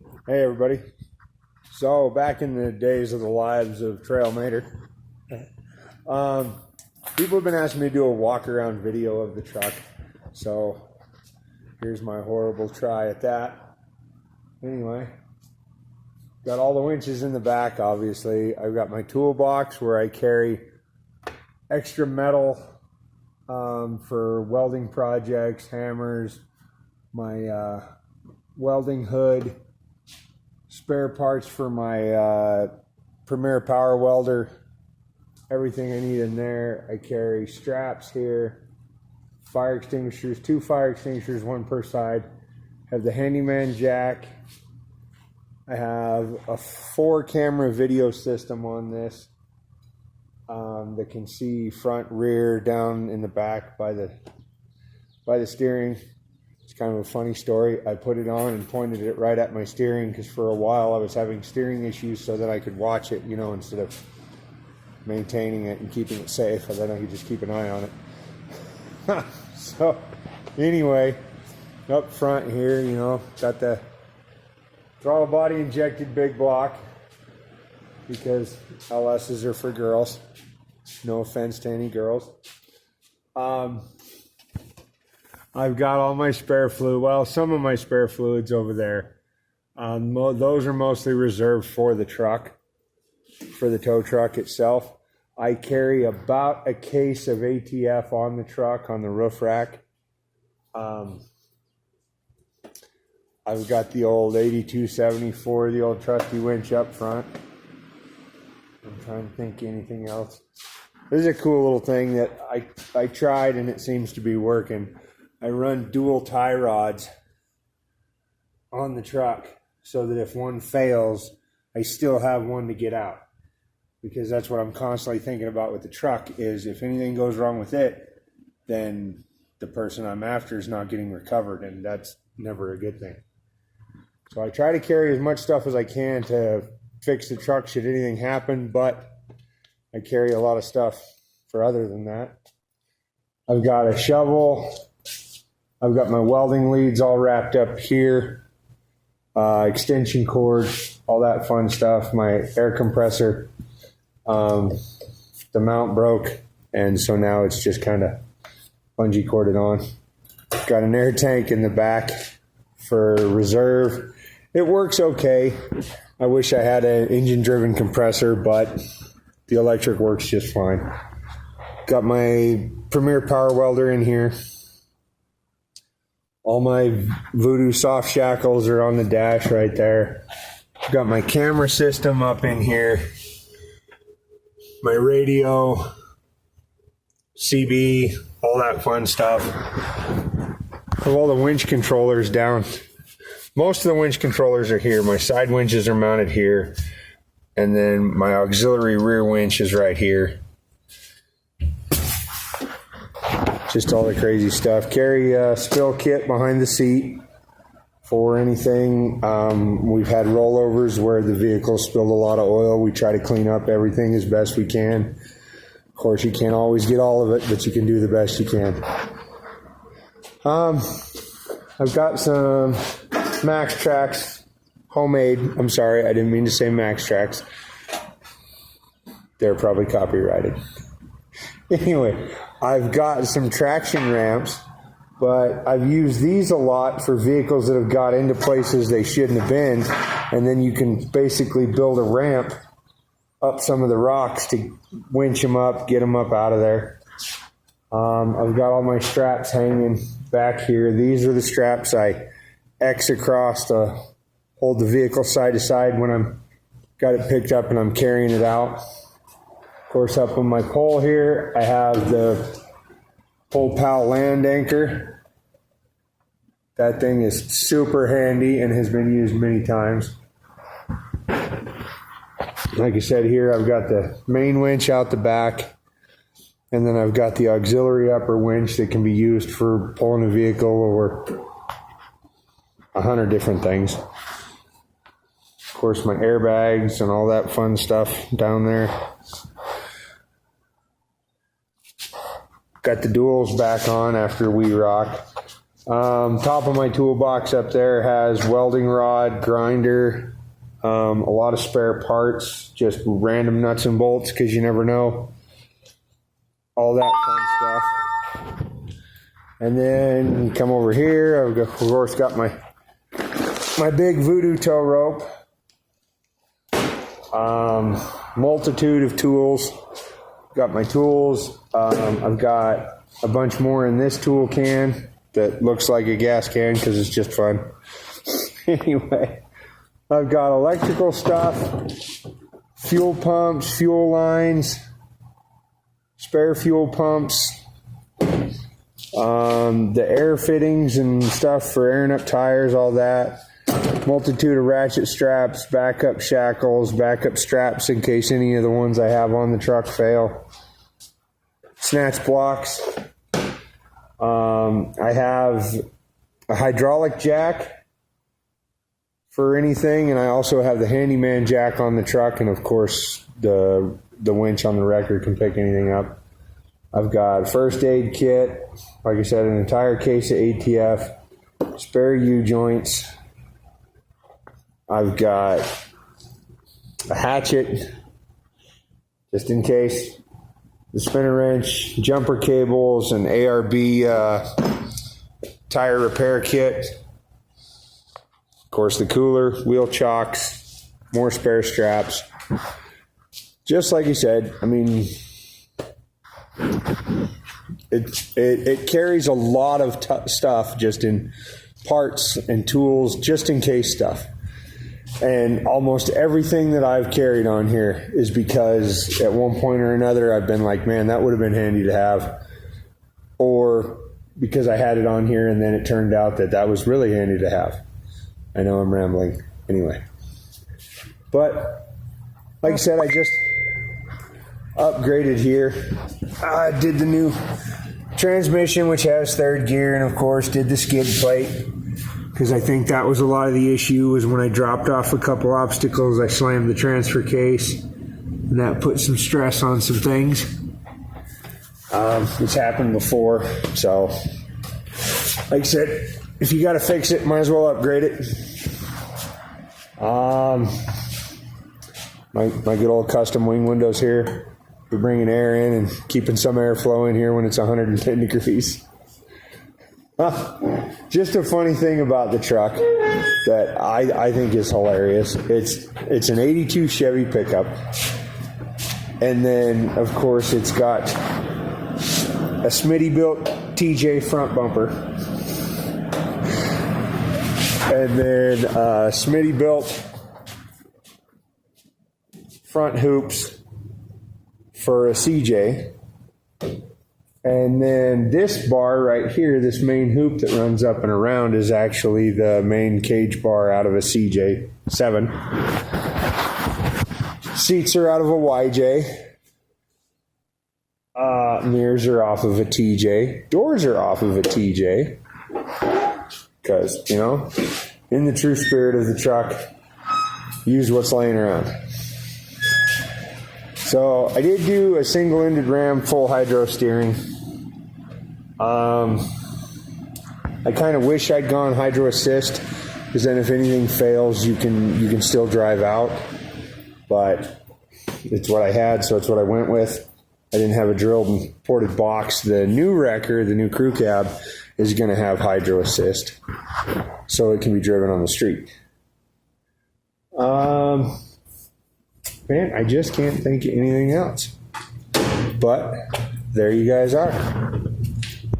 Hey everybody. So back in the days of the lives of Trailmater, people have been asking me to do a walk around video of the truck. So here's my horrible try at that. Anyway, got all the winches in the back, obviously. I've got my toolbox where I carry extra metal for welding projects, hammers, my welding hood, spare parts for my Premier Power Welder, everything I need in there. I carry straps here, fire extinguishers, 2 fire extinguishers, 1 per side. Have the handyman jack. I have a 4-camera video system on this that can see front, rear, down in the back by the steering. It's kind of a funny story. I put it on and pointed it right at my steering because for a while I was having steering issues, so that I could watch it, you know, instead of maintaining it and keeping it safe. And then I could just keep an eye on it. So anyway, up front here, you know, got the throttle body injected big block because LSs are for girls. No offense to any girls. I've got all my spare fluid. Well, some of my spare fluids over there. Those are mostly reserved for the truck, for the tow truck itself. I carry about a case of ATF on the truck, on the roof rack. I've got the old 8274, the old trusty winch up front. I'm trying to think anything else. This is a cool little thing that I tried and it seems to be working. I run dual tie rods on the truck so that if one fails, I still have one to get out. Because that's what I'm constantly thinking about with the truck is if anything goes wrong with it, then the person I'm after is not getting recovered, and that's never a good thing. So I try to carry as much stuff as I can to fix the truck should anything happen, but I carry a lot of stuff for other than that. I've got a shovel. I've got my welding leads all wrapped up here, extension cord, all that fun stuff, my air compressor. The mount broke, and so now it's just kind of bungee corded on. Got an air tank in the back for reserve. It works okay. I wish I had an engine-driven compressor, but the electric works just fine. Got my Premier Power Welder in here. All my Voodoo soft shackles are on the dash right there. Got my camera system up in here. My radio, CB, all that fun stuff. Have all the winch controllers down. Most of the winch controllers are here. My side winches are mounted here. And then my auxiliary rear winch is right here. Just all the crazy stuff. Carry a spill kit behind the seat for anything. We've had rollovers where the vehicle spilled a lot of oil. We try to clean up everything as best we can. Of course, you can't always get all of it, but you can do the best you can. I've got some Max Tracks homemade. I'm sorry, I didn't mean to say Max Tracks. They're probably copyrighted. Anyway, I've got some traction ramps, but I've used these a lot for vehicles that have got into places they shouldn't have been, and then you can basically build a ramp up some of the rocks to winch them up, get them up out of there. I've got all my straps hanging back here. These are the straps I X across to hold the vehicle side to side when I'm got it picked up and I'm carrying it out. Of course, up on my pole here, I have the Pole Pal land anchor. That thing is super handy and has been used many times. Like I said here, I've got the main winch out the back, and then I've got the auxiliary upper winch that can be used for pulling a vehicle or 100 different things. Of course, my airbags and all that fun stuff down there. Got the duals back on after we rock. Top of my toolbox up there has welding rod, grinder, a lot of spare parts, just random nuts and bolts because you never know. All that fun stuff. And then come over here. I've of course got my big voodoo tow rope. Multitude of tools. Got my tools. I've got a bunch more in this tool can that looks like a gas can because it's just fun. Anyway, I've got electrical stuff, fuel pumps, fuel lines, spare fuel pumps, the air fittings and stuff for airing up tires, all that. Multitude of ratchet straps, backup shackles, backup straps in case any of the ones I have on the truck fail. Snatch blocks. I have a hydraulic jack for anything, and I also have the handyman jack on the truck, and of course the winch on the wrecker can pick anything up. I've got a first aid kit, like I said, an entire case of ATF, spare U-joints. I've got a hatchet, just in case, the spinner wrench, jumper cables, an ARB tire repair kit. Of course, the cooler, wheel chocks, more spare straps. Just like you said, I mean, it carries a lot of stuff just in parts and tools, just in case stuff. And almost everything that I've carried on here is because at one point or another I've been like, man, that would have been handy to have. Or because I had it on here and then it turned out that was really handy to have. I know I'm rambling. Anyway. But, like I said, I just upgraded here. I did the new transmission, which has third gear, and of course did the skid plate. Because I think that was a lot of the issue, was when I dropped off a couple obstacles, I slammed the transfer case, and that put some stress on some things. It's happened before, so like I said, if you got to fix it, might as well upgrade it. My good old custom wing windows here, for bringing air in and keeping some airflow in here when it's 110 degrees. Just a funny thing about the truck that I think is hilarious. It's an 82 Chevy pickup, and then of course it's got a Smitty built TJ front bumper, and then Smitty built front hoops for a CJ. And then this bar right here, this main hoop that runs up and around, is actually the main cage bar out of a CJ7. Seats are out of a YJ. Mirrors are off of a TJ. Doors are off of a TJ. Because, you know, in the true spirit of the truck, use what's laying around. So I did do a single-ended ram full hydro steering. I kind of wish I'd gone hydro assist, because then if anything fails, you can still drive out. But it's what I had, so it's what I went with. I didn't have a drilled and ported box. The new wrecker, the new crew cab, is going to have hydro assist, so it can be driven on the street. Man, I just can't think of anything else. But there you guys are.